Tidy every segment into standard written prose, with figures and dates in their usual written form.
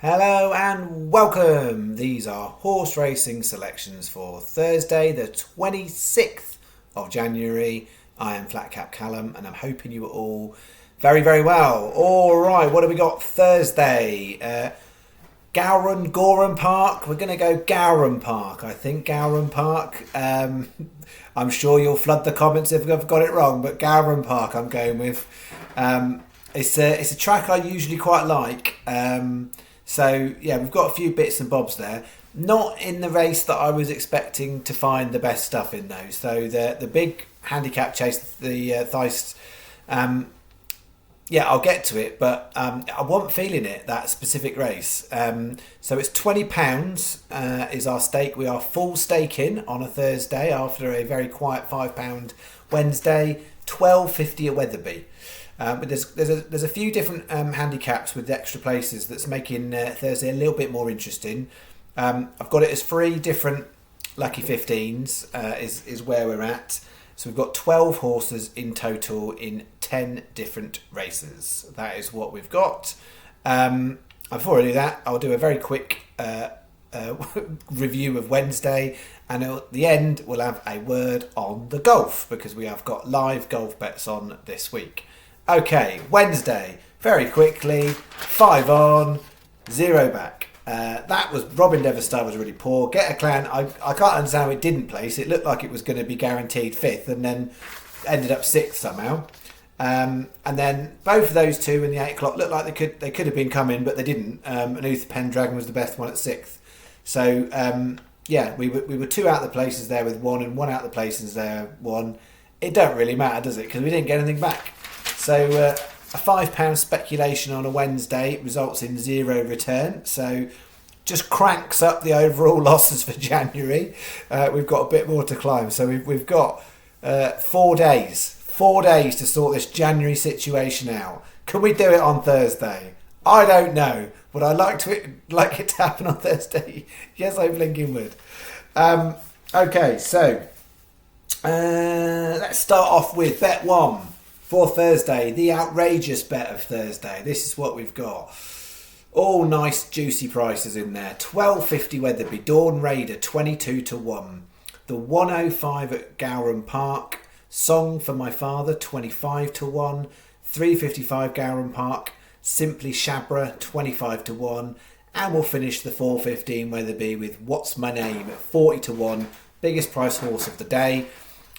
Hello and welcome. These are horse racing selections for Thursday, the 26th of January. I am Flat Cap Callum and I'm hoping you are all very, very well. All right, what have we got Thursday? Gowran Park. We're going to go Gowran Park. I think Gowran Park. I'm sure you'll flood the comments if I've got it wrong, but Gowran Park I'm going with. It's a track I usually quite like. So yeah, we've got a few bits and bobs there. Not in the race that I was expecting to find the best stuff in though. So the big handicap chase, the Theist, yeah, I'll get to it, but I wasn't feeling it, that specific race. So it's £20 is our stake. We are full staking on a Thursday after a very quiet £5 Wednesday, £12.50 at Wetherby. But there's a few different handicaps with extra places that's making Thursday a little bit more interesting. I've got it as 3 different lucky 15s is where we're at. So we've got 12 horses in total in 10 different races. That is what we've got. Before I do that, I'll do a very quick review of Wednesday, and at the end we'll have a word on the golf because we have got live golf bets on this week. Okay, Wednesday, very quickly, 5 on, 0 back. That was Robin Deverstar was really poor. Get a Clan, I can't understand how it didn't place. It looked like it was going to be guaranteed 5th and then ended up 6th somehow. And then both of those two in the 8 o'clock looked like they could have been coming, but they didn't. And Uther Pendragon was the best one at 6th. So yeah, we were 2 out of the places there with 1 and 1 out of the places there 1. It don't really matter, does it? Because we didn't get anything back. So a £5 speculation on a Wednesday results in 0 return. So just cranks up the overall losses for January. We've got a bit more to climb. So we've got 4 days. 4 days to sort this January situation out. Can we do it on Thursday? I don't know. Would I like it to happen on Thursday? Yes, I'm blinking would. Okay, so let's start off with bet 1. For Thursday, the outrageous bet of Thursday. This is what we've got. All nice juicy prices in there. £12.50 Wetherby, Dawn Raider 22 to 1. The 105 at Gowran Park, Song for My Father 25 to 1. 355 Gowran Park, Simply Shabra 25 to 1. And we'll finish the 4.15 Wetherby with What's My Name at 40 to 1. Biggest price horse of the day.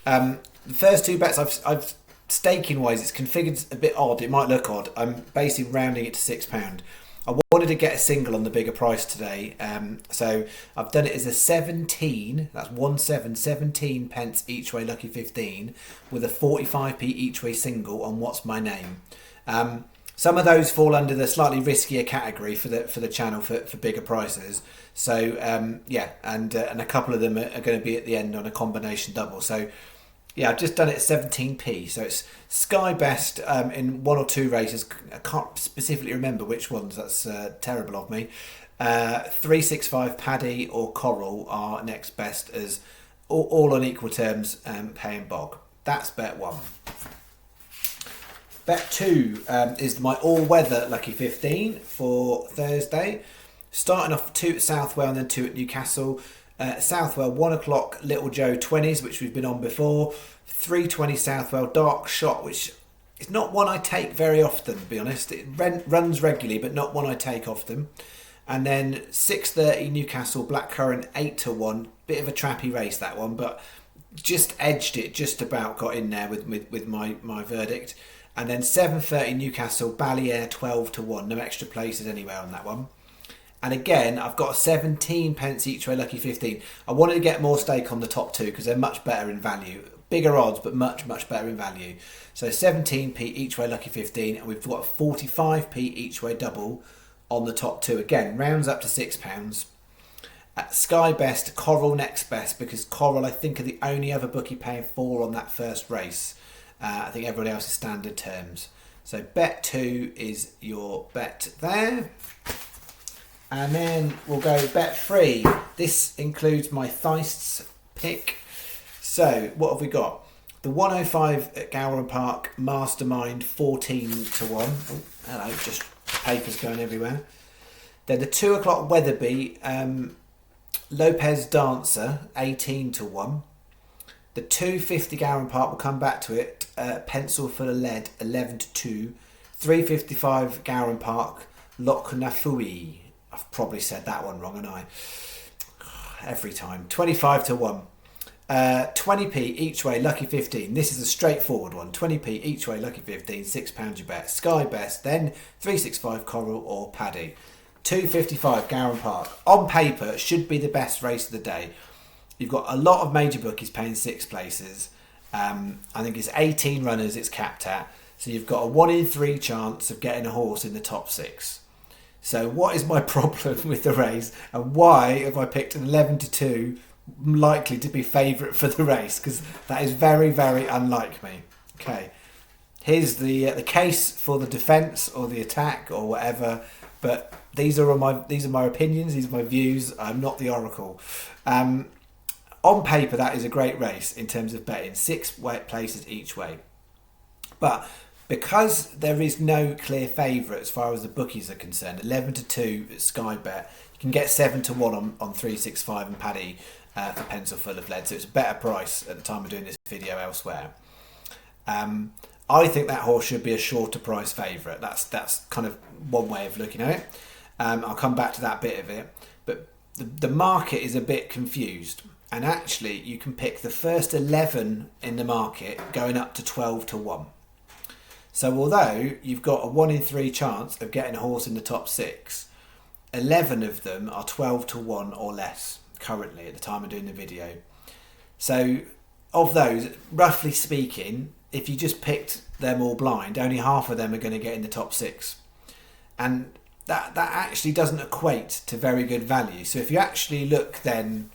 The first 2 bets I've staking wise, it's configured a bit odd. It might look odd. I'm basically rounding it to £6. I wanted to get a single on the bigger price today, so I've done it as a 17. That's 17 pence each way lucky 15 with a 45p each way single on What's My Name. Some of those fall under the slightly riskier category for the channel for bigger prices. So yeah, and a couple of them are going to be at the end on a combination double. So yeah, I've just done it at 17p. So it's Sky Best in 1 or 2 races. I can't specifically remember which ones. That's terrible of me. 365 Paddy or Coral are next best as all on equal terms paying bog. That's bet 1. Bet 2 is my all-weather lucky 15 for Thursday. Starting off 2 at Southwell and then 2 at Newcastle. Southwell 1 o'clock Little Joe 20s, which we've been on before. 3:20 Southwell Dark Shot, which is not one I take very often, to be honest. It runs regularly, but not one I take often. And then 6:30 Newcastle Blackcurrant 8 to 1. Bit of a trappy race that one, but just edged it, just about got in there with my verdict. And then 7:30 Newcastle Balliere 12 to 1. No extra places anywhere on that one. And again, I've got a 17 pence each way lucky 15. I wanted to get more stake on the top 2 because they're much better in value. Bigger odds, but much better in value. So 17p each way lucky 15. And we've got 45p each way double on the top 2. Again, rounds up to £6. At Sky Best, Coral next best, because Coral, I think, are the only other bookie paying 4 on that first race. I think everyone else is standard terms. So bet 2 is your bet there. And then we'll go bet 3. This includes my Theists pick. So what have we got? The 105 at Gowran Park, Mastermind 14 to 1. Oh, hello, just papers going everywhere. Then the 2 o'clock Wetherby, Lopez Dancer, 18 to 1. The 2.50 Gowran Park, we'll come back to it. Pencil Full of Lead, 11 to 2. 3.55 Gowran Park, Loch Nafui. I've probably said that one wrong, haven't I? Every time. 25 to 1. 20p each way, lucky 15. This is a straightforward one. 20p each way, lucky 15. £6 your bet. Sky Best, then 365 Coral or Paddy. 2.55 Gowran Park. On paper, it should be the best race of the day. You've got a lot of major bookies paying 6 places. I think it's 18 runners it's capped at. So you've got a 1 in 3 chance of getting a horse in the top 6. So what is my problem with the race, and why have I picked an 11 to 2 likely to be favourite for the race? Because that is very, very unlike me. Okay, here's the case for the defence or the attack or whatever. But these are my opinions. These are my views. I'm not the oracle. On paper, that is a great race in terms of betting. 6 places each way, but because there is no clear favourite as far as the bookies are concerned, 11 to 2 at Sky Bet, you can get 7 to 1 on 365 and Paddy for Pencil Full of Lead. So it's a better price at the time of doing this video elsewhere. I think that horse should be a shorter price favourite. That's kind of one way of looking at it. I'll come back to that bit of it. But the market is a bit confused. And actually, you can pick the first 11 in the market going up to 12 to 1. So although you've got a 1 in 3 chance of getting a horse in the top 6, 11 of them are 12 to 1 or less currently at the time of doing the video. So of those, roughly speaking, if you just picked them all blind, only half of them are going to get in the top 6. And that actually doesn't equate to very good value. So if you actually look then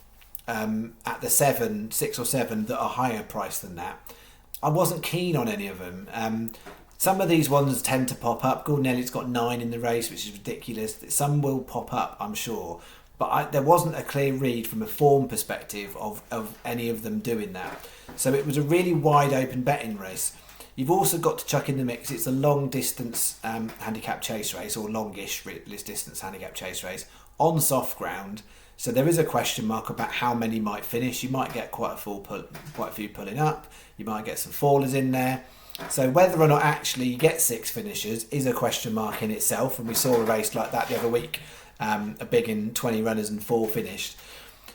at the 6 or 7 that are higher priced than that, I wasn't keen on any of them. Some of these ones tend to pop up. Gordon Elliott's got 9 in the race, which is ridiculous. Some will pop up, I'm sure. But there wasn't a clear read from a form perspective of any of them doing that. So it was a really wide open betting race. You've also got to chuck in the mix. It's a long distance handicap chase race, or longish distance handicap chase race on soft ground. So there is a question mark about how many might finish. You might get quite a few pulling up. You might get some fallers in there. So whether or not actually you get 6 finishers is a question mark in itself. And we saw a race like that the other week, a big in 20 runners and 4 finished.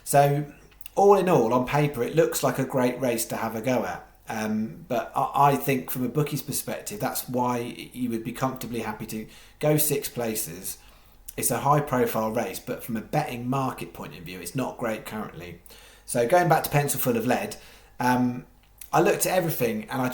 So all in all, on paper, it looks like a great race to have a go at. But I think from a bookie's perspective, that's why you would be comfortably happy to go 6 places. It's a high profile race, but from a betting market point of view, it's not great currently. So going back to Pencil Full of Lead, I looked at everything and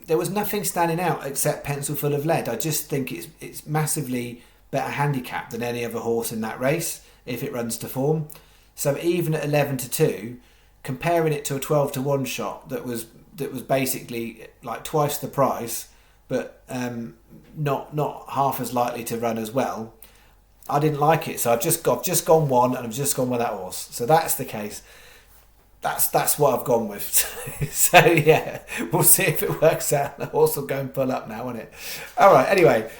there was nothing standing out except Pencil Full of Lead. I just think it's massively better handicap than any other horse in that race if it runs to form. So even at 11 to 2, comparing it to a 12 to 1 shot that was basically like twice the price, but not half as likely to run as well, I didn't like it. So I've just gone one, and I've just gone with that horse. So that's the case. That's what I've gone with. So yeah, we'll see if it works out. The horse will go and pull up now, won't it? All right. Anyway,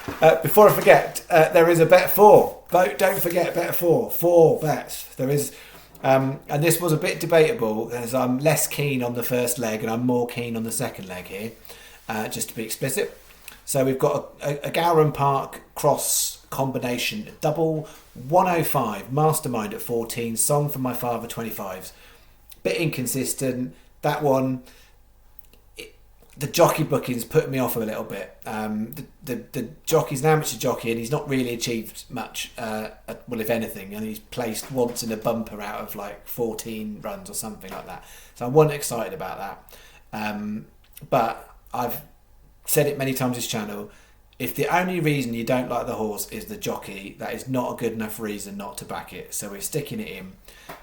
before I forget, there is a bet 4. Don't forget bet 4. 4 bets. There is, and this was a bit debatable as I'm less keen on the first leg and I'm more keen on the second leg here. Just to be explicit. So we've got a Gowran Park cross combination double 105 Mastermind at 14, Song from My Father 25s. Bit inconsistent. That one, the jockey bookings put me off a little bit. The jockey's an amateur jockey and he's not really achieved much, well, if anything, and he's placed once in a bumper out of like 14 runs or something like that. So I wasn't excited about that. But I've said it many times on this channel, if the only reason you don't like the horse is the jockey, that is not a good enough reason not to back it. So we're sticking it in.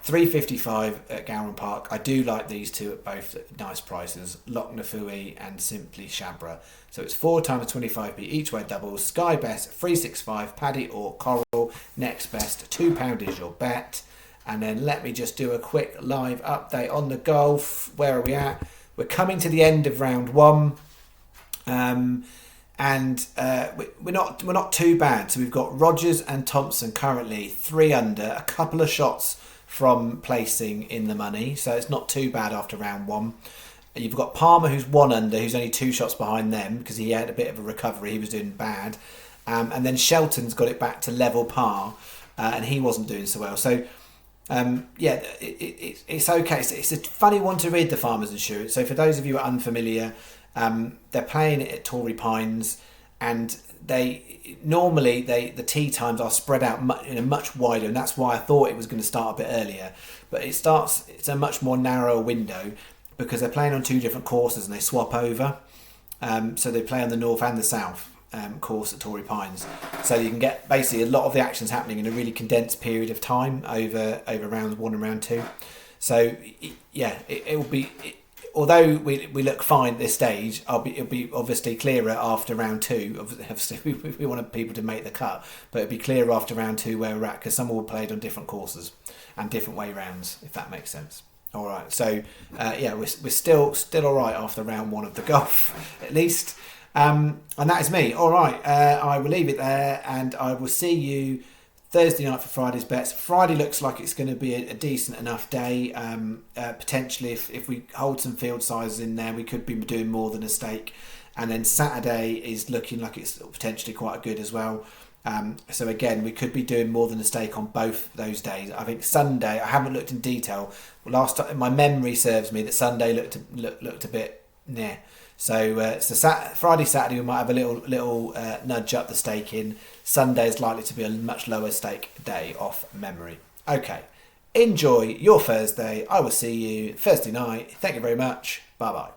3.55 at Gowran Park. I do like these two at both nice prices, Loch Nafui and Simply Shabra. So it's 4 times 25p each way doubles. Sky Best 365, Paddy or Coral. Next best £2 is your bet. And then let me just do a quick live update on the golf. Where are we at? We're coming to the end of round 1. and we're not too bad. So we've got Rogers and Thompson currently 3 under, a couple of shots from placing in the money, so it's not too bad after round 1. You've got Palmer, who's 1 under, who's only 2 shots behind them because he had a bit of a recovery. He was doing bad, and then Shelton's got it back to level par, and he wasn't doing so well. So it's okay. It's a funny one to read, the Farmers Insurance. So for those of you who are unfamiliar, they're playing it at Torrey Pines, and the tee times are spread out much wider, and that's why I thought it was going to start a bit earlier. But it's a much more narrow window because they're playing on 2 different courses and they swap over. So they play on the north and the south course at Torrey Pines. So you can get basically a lot of the actions happening in a really condensed period of time over rounds 1 and round 2. So it will be. Although we look fine at this stage, it'll be obviously clearer after round 2. Obviously, we want people to make the cut, but it'll be clearer after round 2 where we're at, because some will be played on different courses and different way rounds, if that makes sense. All right, so we're still all right after round 1 of the golf, at least. And that is me. All right, I will leave it there, and I will see you Thursday night for Friday's bets. Friday looks like it's going to be a decent enough day. Potentially, if we hold some field sizes in there, we could be doing more than a stake. And then Saturday is looking like it's potentially quite good as well. So again, we could be doing more than a stake on both those days. I think Sunday, I haven't looked in detail. Last time, my memory serves me that Sunday looked a bit near. So Friday, Saturday, we might have a little nudge up the stake in. Sunday is likely to be a much lower stake day off memory. Okay, enjoy your Thursday. I will see you Thursday night. Thank you very much. Bye bye.